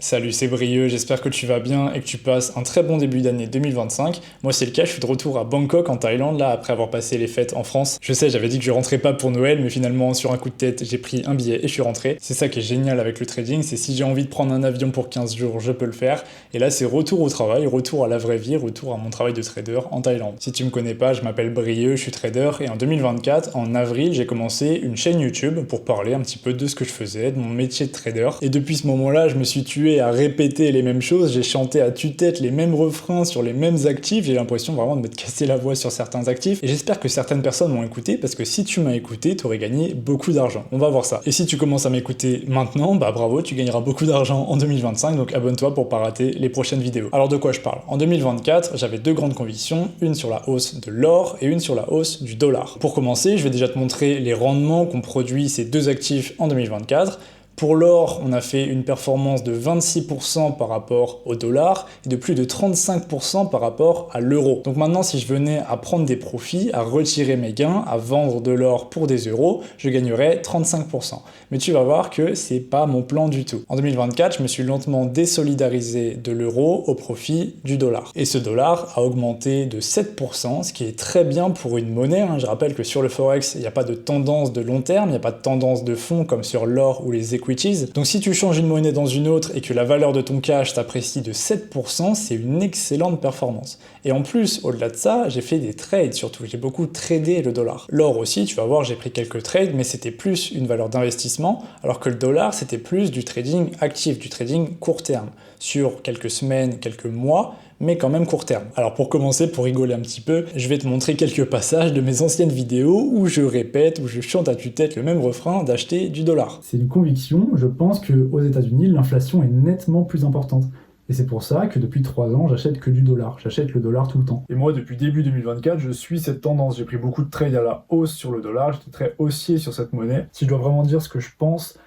Salut, c'est Brieux, j'espère que tu vas bien et que tu passes un très bon début d'année 2025. Moi c'est le cas, je suis de retour à Bangkok en Thaïlande là après avoir passé les fêtes en France. Je sais, j'avais dit que je rentrais pas pour Noël, mais finalement sur un coup de tête j'ai pris un billet et je suis rentré. C'est ça qui est génial avec le trading, c'est si j'ai envie de prendre un avion pour 15 jours, je peux le faire. Et là c'est retour au travail, retour à la vraie vie, retour à mon travail de trader en Thaïlande. Si tu me connais pas, je m'appelle Brieux, je suis trader et en 2024, en avril, j'ai commencé une chaîne YouTube pour parler un petit peu de ce que je faisais, de mon métier de trader. Et depuis ce moment-là, je me suis tué à répéter les mêmes choses, j'ai chanté à tue-tête les mêmes refrains sur les mêmes actifs, j'ai l'impression vraiment de m'être cassé la voix sur certains actifs, et j'espère que certaines personnes m'ont écouté, parce que si tu m'as écouté, tu aurais gagné beaucoup d'argent. On va voir ça. Et si tu commences à m'écouter maintenant, bah bravo, tu gagneras beaucoup d'argent en 2025, donc abonne-toi pour pas rater les prochaines vidéos. Alors de quoi je parle? En 2024, j'avais deux grandes convictions, une sur la hausse de l'or et une sur la hausse du dollar. Pour commencer, je vais déjà te montrer les rendements qu'ont produit ces deux actifs en 2024. Pour l'or, on a fait une performance de 26% par rapport au dollar et de plus de 35% par rapport à l'euro. Donc maintenant, si je venais à prendre des profits, à retirer mes gains, à vendre de l'or pour des euros, je gagnerais 35%. Mais tu vas voir que c'est pas mon plan du tout. En 2024, je me suis lentement désolidarisé de l'euro au profit du dollar. Et ce dollar a augmenté de 7%, ce qui est très bien pour une monnaie. Je rappelle que sur le Forex, il n'y a pas de tendance de long terme, il n'y a pas de tendance de fond comme sur l'or ou les equities. Donc si tu changes une monnaie dans une autre et que la valeur de ton cash t'apprécie de 7%, c'est une excellente performance. Et en plus, au-delà de ça, j'ai fait des trades surtout, j'ai beaucoup tradé le dollar. L'or aussi, tu vas voir, j'ai pris quelques trades, mais c'était plus une valeur d'investissement, alors que le dollar, c'était plus du trading actif, du trading court terme, sur quelques semaines, quelques mois, mais quand même court terme. Alors pour commencer, pour rigoler un petit peu, je vais te montrer quelques passages de mes anciennes vidéos où je répète, où je chante à tue-tête le même refrain d'acheter du dollar. C'est une conviction, je pense qu'aux États-Unis, l'inflation est nettement plus importante. Et c'est pour ça que depuis 3 ans, j'achète que du dollar. J'achète le dollar tout le temps. Et moi, depuis début 2024, je suis cette tendance. J'ai pris beaucoup de trades à la hausse sur le dollar. J'étais très haussier sur cette monnaie. Si je dois vraiment dire ce que je pense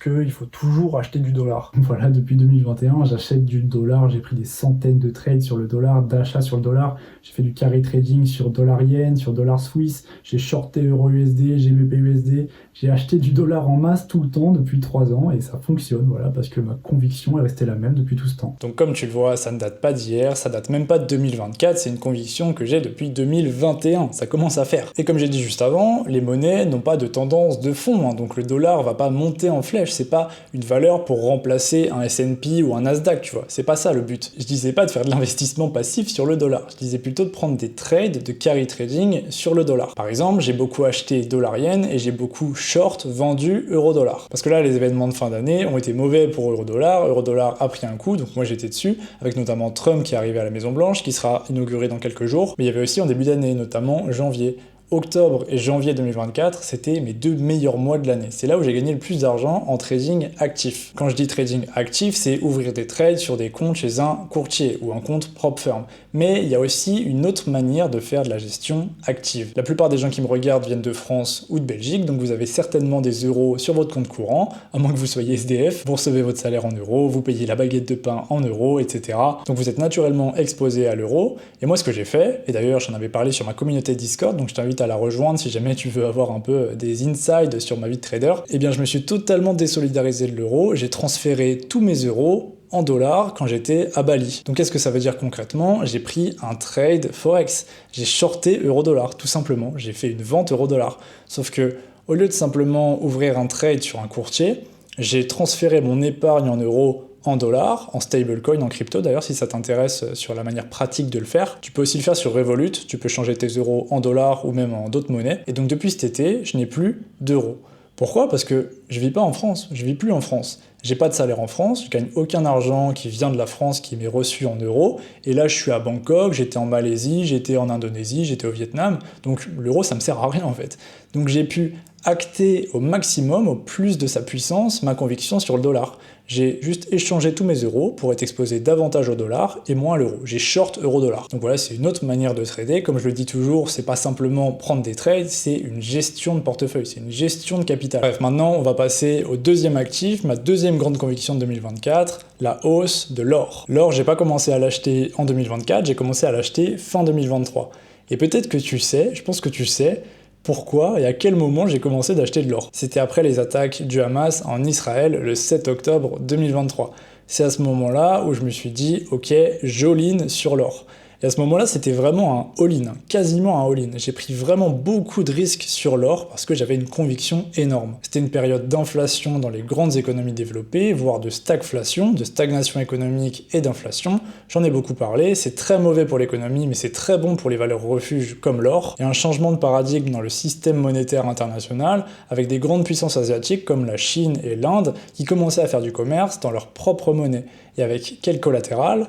qu'il faut toujours acheter du dollar. Voilà, depuis 2021, j'achète du dollar. J'ai pris des centaines de trades sur le dollar, d'achats sur le dollar. J'ai fait du carry trading sur dollar yen, sur dollar suisse. J'ai shorté euro USD, GBP USD. J'ai acheté du dollar en masse tout le temps depuis 3 ans et ça fonctionne, voilà, parce que ma conviction est restée la même depuis tout ce temps. Donc comme tu le vois, ça ne date pas d'hier, ça date même pas de 2024, c'est une conviction que j'ai depuis 2021, ça commence à faire. Et comme j'ai dit juste avant, les monnaies n'ont pas de tendance de fond, donc le dollar va pas monter en flèche, c'est pas une valeur pour remplacer un S&P ou un Nasdaq, tu vois, c'est pas ça le but. Je disais pas de faire de l'investissement passif sur le dollar, je disais plutôt de prendre des trades, de carry trading sur le dollar. Par exemple, j'ai beaucoup acheté dollar yen et j'ai beaucoup short vendu euro-dollar. Parce que là, les événements de fin d'année ont été mauvais pour euro-dollar, euro-dollar a pris un coup, donc moi j'étais dessus, avec notamment Trump qui est arrivé à la Maison Blanche, qui sera inauguré dans quelques jours, mais il y avait aussi en début d'année, notamment janvier. Octobre et janvier 2024, c'était mes deux meilleurs mois de l'année. C'est là où j'ai gagné le plus d'argent en trading actif. Quand je dis trading actif, c'est ouvrir des trades sur des comptes chez un courtier ou un compte propre firm. Mais il y a aussi une autre manière de faire de la gestion active. La plupart des gens qui me regardent viennent de France ou de Belgique, donc vous avez certainement des euros sur votre compte courant, à moins que vous soyez SDF, vous recevez votre salaire en euros, vous payez la baguette de pain en euros, etc. Donc vous êtes naturellement exposé à l'euro. Et moi ce que j'ai fait, et d'ailleurs j'en avais parlé sur ma communauté Discord, donc je t'invite à la rejoindre si jamais tu veux avoir un peu des insides sur ma vie de trader, eh bien je me suis totalement désolidarisé de l'euro, j'ai transféré tous mes euros en dollars quand j'étais à Bali. Donc qu'est-ce que ça veut dire concrètement? J'ai pris un trade Forex, j'ai shorté euro-dollar tout simplement, j'ai fait une vente euro-dollar. Sauf que au lieu de simplement ouvrir un trade sur un courtier, j'ai transféré mon épargne en euros en dollars, en stablecoin, en crypto d'ailleurs, si ça t'intéresse sur la manière pratique de le faire. Tu peux aussi le faire sur Revolut, tu peux changer tes euros en dollars ou même en d'autres monnaies. Et donc depuis cet été, je n'ai plus d'euros. Pourquoi? Parce que je vis pas en France, je vis plus en France. J'ai pas de salaire en France, je gagne aucun argent qui vient de la France qui m'est reçu en euros. Et là, je suis à Bangkok, j'étais en Malaisie, j'étais en Indonésie, j'étais au Vietnam. Donc l'euro, ça me sert à rien en fait. Donc j'ai pu acter au maximum, au plus de sa puissance, ma conviction sur le dollar. J'ai juste échangé tous mes euros pour être exposé davantage au dollar et moins à l'euro. J'ai short euro-dollar. Donc voilà, c'est une autre manière de trader. Comme je le dis toujours, c'est pas simplement prendre des trades, c'est une gestion de portefeuille, c'est une gestion de capital. Bref, maintenant, on va passer au deuxième actif, ma deuxième grande conviction de 2024, la hausse de l'or. L'or, j'ai pas commencé à l'acheter en 2024, j'ai commencé à l'acheter fin 2023. Et peut-être que tu sais, je pense que tu sais, pourquoi et à quel moment j'ai commencé d'acheter de l'or. C'était après les attaques du Hamas en Israël le 7 octobre 2023. C'est à ce moment-là où je me suis dit, ok, j'all-in sur l'or. Et à ce moment-là, c'était vraiment un all-in, quasiment un all-in. J'ai pris vraiment beaucoup de risques sur l'or parce que j'avais une conviction énorme. C'était une période d'inflation dans les grandes économies développées, voire de stagflation, de stagnation économique et d'inflation. J'en ai beaucoup parlé, c'est très mauvais pour l'économie, mais c'est très bon pour les valeurs refuges comme l'or. Et un changement de paradigme dans le système monétaire international, avec des grandes puissances asiatiques comme la Chine et l'Inde, qui commençaient à faire du commerce dans leur propre monnaie. Et avec quel collatéral ?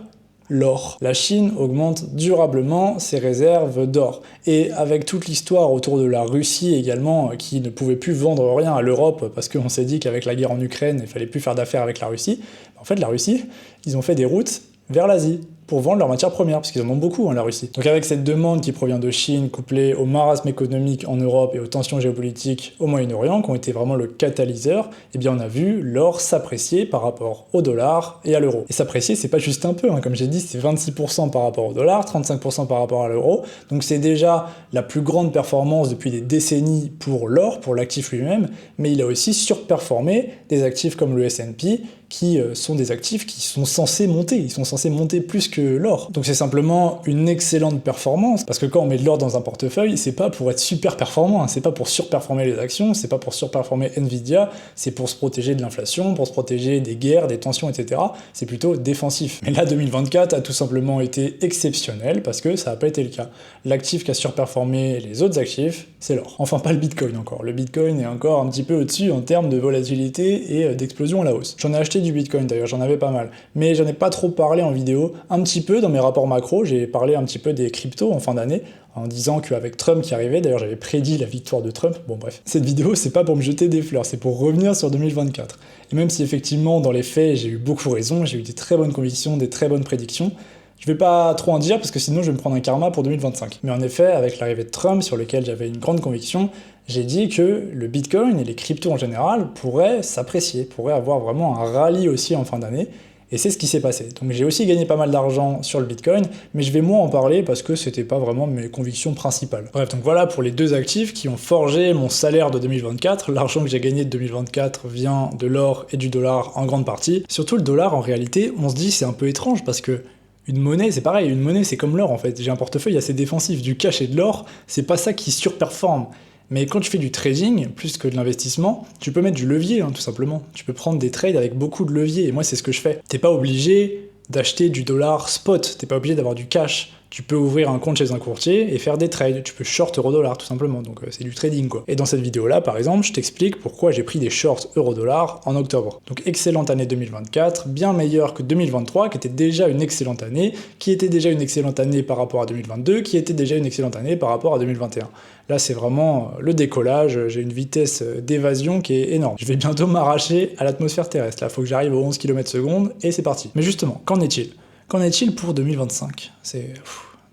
L'or. La Chine augmente durablement ses réserves d'or. Et avec toute l'histoire autour de la Russie également, qui ne pouvait plus vendre rien à l'Europe parce qu'on s'est dit qu'avec la guerre en Ukraine, il fallait plus faire d'affaires avec la Russie. En fait, la Russie, ils ont fait des routes vers l'Asie pour vendre leurs matières premières, parce qu'ils en ont beaucoup, la Russie. Donc avec cette demande qui provient de Chine, couplée au marasme économique en Europe et aux tensions géopolitiques au Moyen-Orient, qui ont été vraiment le catalyseur, eh bien on a vu l'or s'apprécier par rapport au dollar et à l'euro. Et s'apprécier, c'est pas juste un peu, comme j'ai dit, c'est 26% par rapport au dollar, 35% par rapport à l'euro, donc c'est déjà la plus grande performance depuis des décennies pour l'or, pour l'actif lui-même, mais il a aussi surperformé des actifs comme le S&P, qui sont des actifs qui sont censés monter, ils sont censés monter plus que l'or. Donc c'est simplement une excellente performance, parce que quand on met de l'or dans un portefeuille, c'est pas pour être super performant, c'est pas pour surperformer les actions, c'est pas pour surperformer Nvidia, c'est pour se protéger de l'inflation, pour se protéger des guerres, des tensions, etc. C'est plutôt défensif. Mais là, 2024 a tout simplement été exceptionnel, parce que ça n'a pas été le cas. L'actif qui a surperformé les autres actifs, c'est l'or. Enfin, pas le Bitcoin encore. Le Bitcoin est encore un petit peu au-dessus en termes de volatilité et d'explosion à la hausse. J'en ai acheté du Bitcoin d'ailleurs, j'en avais pas mal. Mais j'en ai pas trop parlé en vidéo. Un petit peu dans mes rapports macro, j'ai parlé un petit peu des cryptos en fin d'année, en disant qu'avec Trump qui arrivait, d'ailleurs j'avais prédit la victoire de Trump, bon bref. Cette vidéo, c'est pas pour me jeter des fleurs, c'est pour revenir sur 2024. Et même si effectivement, dans les faits, j'ai eu beaucoup raison, j'ai eu des très bonnes convictions, des très bonnes prédictions, je vais pas trop en dire parce que sinon je vais me prendre un karma pour 2025. Mais en effet, avec l'arrivée de Trump, sur lequel j'avais une grande conviction, j'ai dit que le Bitcoin et les cryptos en général pourraient s'apprécier, pourraient avoir vraiment un rallye aussi en fin d'année, et c'est ce qui s'est passé. Donc j'ai aussi gagné pas mal d'argent sur le Bitcoin, mais je vais moins en parler parce que c'était pas vraiment mes convictions principales. Bref, donc voilà pour les deux actifs qui ont forgé mon salaire de 2024. L'argent que j'ai gagné de 2024 vient de l'or et du dollar en grande partie. Surtout le dollar, en réalité, on se dit c'est un peu étrange parce que une monnaie, c'est pareil, une monnaie c'est comme l'or en fait. J'ai un portefeuille assez défensif, du cash et de l'or, c'est pas ça qui surperforme. Mais quand tu fais du trading, plus que de l'investissement, tu peux mettre du levier, tout simplement. Tu peux prendre des trades avec beaucoup de levier, et moi c'est ce que je fais. T'es pas obligé d'acheter du dollar spot, t'es pas obligé d'avoir du cash. Tu peux ouvrir un compte chez un courtier et faire des trades, tu peux short euro-dollar tout simplement, donc c'est du trading quoi. Et dans cette vidéo-là, par exemple, je t'explique pourquoi j'ai pris des shorts euro-dollar en octobre. Donc excellente année 2024, bien meilleure que 2023, qui était déjà une excellente année, qui était déjà une excellente année par rapport à 2022, qui était déjà une excellente année par rapport à 2021. Là, c'est vraiment le décollage, j'ai une vitesse d'évasion qui est énorme. Je vais bientôt m'arracher à l'atmosphère terrestre, là, faut que j'arrive aux 11 km/s, et c'est parti. Mais justement, qu'en est-il ? Qu'en est-il pour 2025 ? C'est...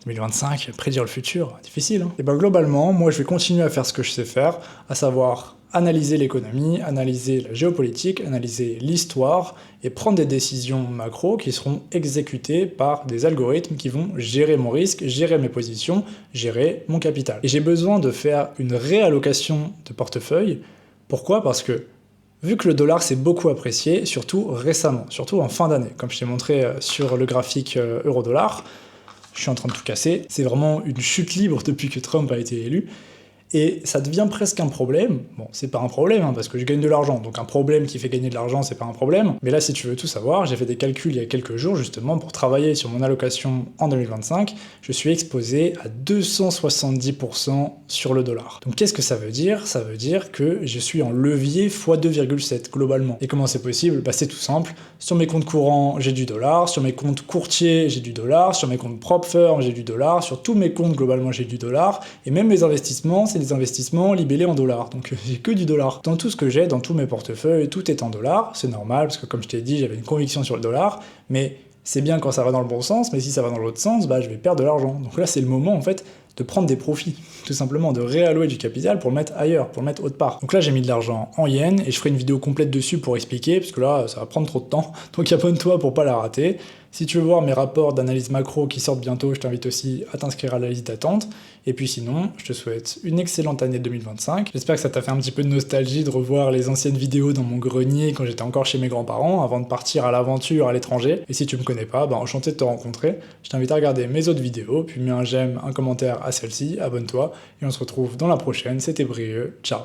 2025, prédire le futur, difficile. Et ben globalement, moi je vais continuer à faire ce que je sais faire, à savoir analyser l'économie, analyser la géopolitique, analyser l'histoire et prendre des décisions macro qui seront exécutées par des algorithmes qui vont gérer mon risque, gérer mes positions, gérer mon capital. Et j'ai besoin de faire une réallocation de portefeuille. Pourquoi ? Parce que vu que le dollar s'est beaucoup apprécié, surtout récemment, surtout en fin d'année, comme je t'ai montré sur le graphique euro-dollar, je suis en train de tout casser, c'est vraiment une chute libre depuis que Trump a été élu, et ça devient presque un problème. Bon, c'est pas un problème, parce que je gagne de l'argent, donc un problème qui fait gagner de l'argent, c'est pas un problème, mais là, si tu veux tout savoir, j'ai fait des calculs il y a quelques jours, justement, pour travailler sur mon allocation en 2025, je suis exposé à 270% sur le dollar. Donc qu'est-ce que ça veut dire ? Ça veut dire que je suis en levier x 2,7 globalement. Et comment c'est possible ? Bah c'est tout simple, sur mes comptes courants, j'ai du dollar, sur mes comptes courtiers, j'ai du dollar, sur mes comptes prop firm, j'ai du dollar, sur tous mes comptes, globalement, j'ai du dollar, et même mes investissements, c'est des investissements libellés en dollars, donc j'ai que du dollar. Dans tout ce que j'ai, dans tous mes portefeuilles, tout est en dollars, c'est normal, parce que comme je t'ai dit, j'avais une conviction sur le dollar, mais c'est bien quand ça va dans le bon sens, mais si ça va dans l'autre sens, bah je vais perdre de l'argent. Donc là, c'est le moment, en fait, de prendre des profits, tout simplement, de réallouer du capital pour le mettre ailleurs, pour le mettre autre part. Donc là, j'ai mis de l'argent en yens, et je ferai une vidéo complète dessus pour expliquer, parce que là, ça va prendre trop de temps, donc abonne-toi pour pas la rater. Si tu veux voir mes rapports d'analyse macro qui sortent bientôt, je t'invite aussi à t'inscrire à la liste d'attente. Et puis sinon, je te souhaite une excellente année 2025. J'espère que ça t'a fait un petit peu de nostalgie de revoir les anciennes vidéos dans mon grenier quand j'étais encore chez mes grands-parents, avant de partir à l'aventure à l'étranger. Et si tu me connais pas, enchanté de te rencontrer. Je t'invite à regarder mes autres vidéos, puis mets un j'aime, un commentaire à celle-ci, abonne-toi, et on se retrouve dans la prochaine. C'était Brieux, ciao.